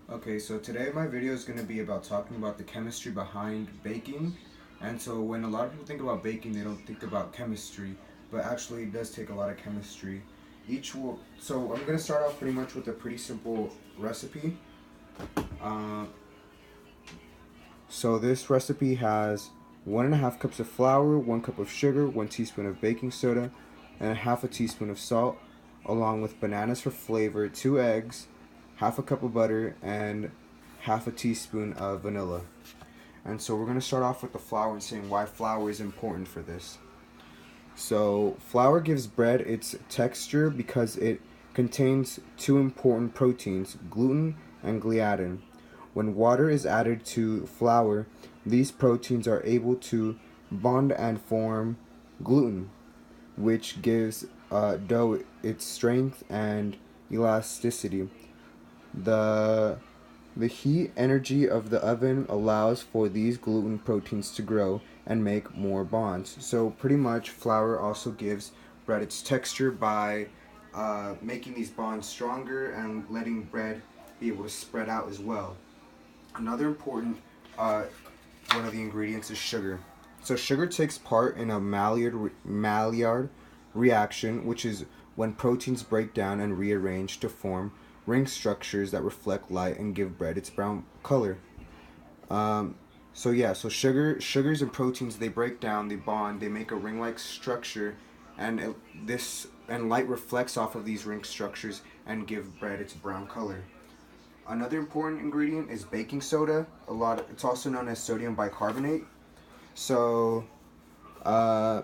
Okay, so today my video is going to be about talking about the chemistry behind baking. And so when a lot of people think about baking, they don't think about chemistry, but actually it does take a lot of chemistry. So I'm going to start off pretty much with a pretty simple recipe. Uh, so this recipe has 1.5 cups of flour, 1 cup of sugar, 1 teaspoon of baking soda, and a half a teaspoon of salt, along with bananas for flavor, 2 eggs, half a cup of butter, and half a teaspoon of vanilla. And so we're going to start off with the flour and saying why flour is important for this. So flour gives bread its texture because it contains two important proteins, gluten and gliadin. When water is added to flour, these proteins are able to bond and form gluten, which gives dough its strength and elasticity. The the heat energy of the oven allows for these gluten proteins to grow and make more bonds. So pretty much flour also gives bread its texture by making these bonds stronger and letting bread be able to spread out as well. Another important uh, one of the ingredients is sugar. So sugar takes part in a Maillard reaction, which is when proteins break down and rearrange to form ring structures that reflect light and give bread its brown color. Um, so sugars and proteins, they break down, they bond, they make a ring-like structure, and light reflects off of these ring structures and give bread its brown color. Another important ingredient is baking soda. It's also known as sodium bicarbonate. So, uh,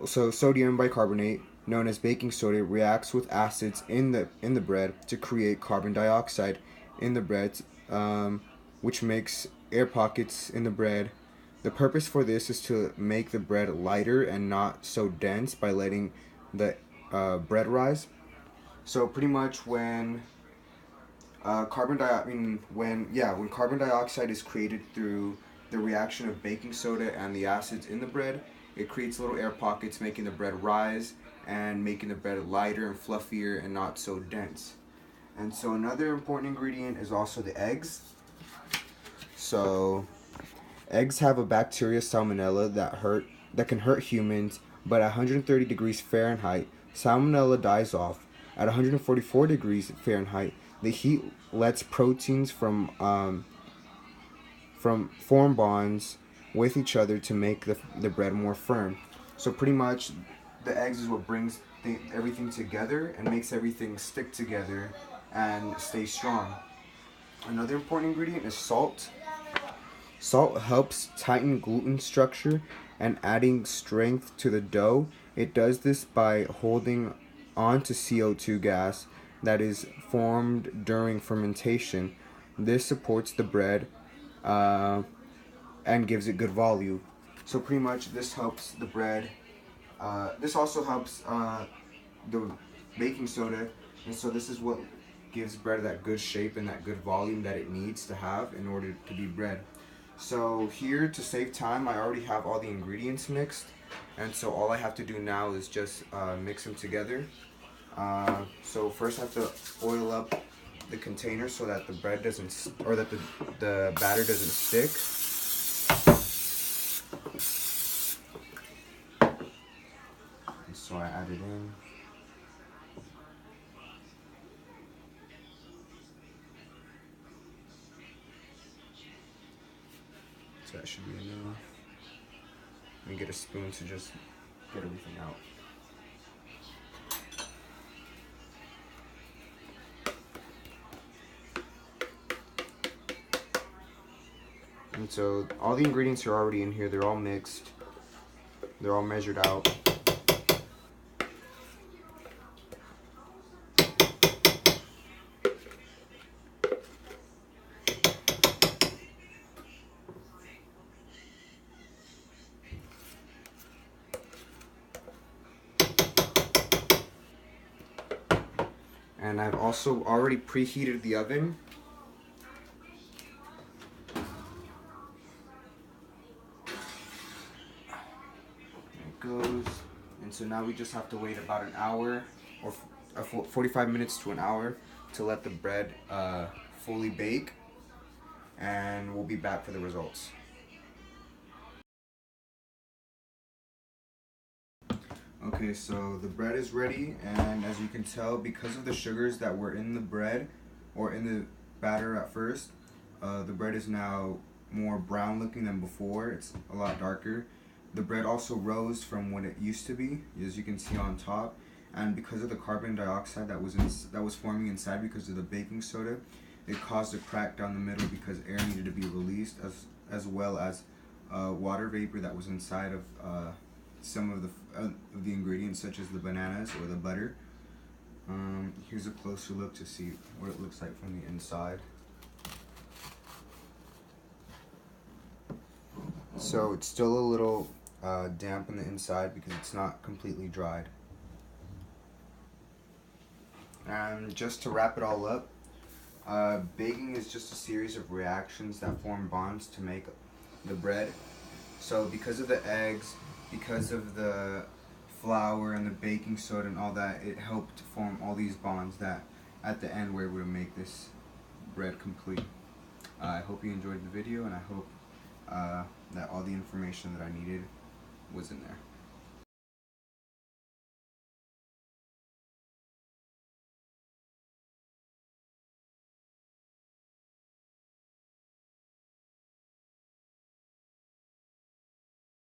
so sodium bicarbonate, known as baking soda, reacts with acids in the bread to create carbon dioxide in the bread, which makes air pockets in the bread. The purpose for this is to make the bread lighter and not so dense by letting the bread rise. So pretty much when carbon dioxide is created through the reaction of baking soda and the acids in the bread, it creates little air pockets, making the bread rise and making the bread lighter and fluffier and not so dense. And so another important ingredient is also the eggs. So eggs have a bacteria salmonella that can hurt humans, but at 130 degrees Fahrenheit, salmonella dies off. At 144 degrees Fahrenheit, the heat lets proteins from form bonds with each other to make the bread more firm. So pretty much, the eggs is what brings everything together and makes everything stick together and stay strong. Another important ingredient is salt. Salt helps tighten gluten structure and adding strength to the dough. It does this by holding on to CO2 gas that is formed during fermentation. This supports the bread uh, and gives it good volume. So pretty much this helps the bread. This also helps the baking soda, and so this is what gives bread that good shape and that good volume that it needs to have in order to be bread. So here, to save time, I already have all the ingredients mixed, and so all I have to do now is just mix them together. So first I have to oil up the container so that the bread doesn't, or that the batter doesn't stick. And so I add it in. So that should be enough. And get a spoon to just get everything out. And so all the ingredients are already in here. They're all mixed. They're all measured out. And I've also already preheated the oven. There it goes. And so now we just have to wait about an hour or 45 minutes to an hour to let the bread fully bake, and we'll be back for the results. Okay, so the bread is ready, and as you can tell, because of the sugars that were in the bread or in the batter at first, the bread is now more brown looking than before. It's a lot darker. The bread also rose from what it used to be, as you can see on top, and because of the carbon dioxide that was forming inside because of the baking soda, it caused a crack down the middle because air needed to be released, as well as water vapor that was inside of some of the ingredients, such as the bananas or the butter. Here's a closer look to see what it looks like from the inside. So it's still a little damp on the inside because it's not completely dried. And just to wrap it all up, baking is just a series of reactions that form bonds to make the bread. So because of the eggs, because of the flour and the baking soda and all that, it helped form all these bonds that at the end were able to make this bread complete. I hope you enjoyed the video, and I hope that all the information that I needed was in there.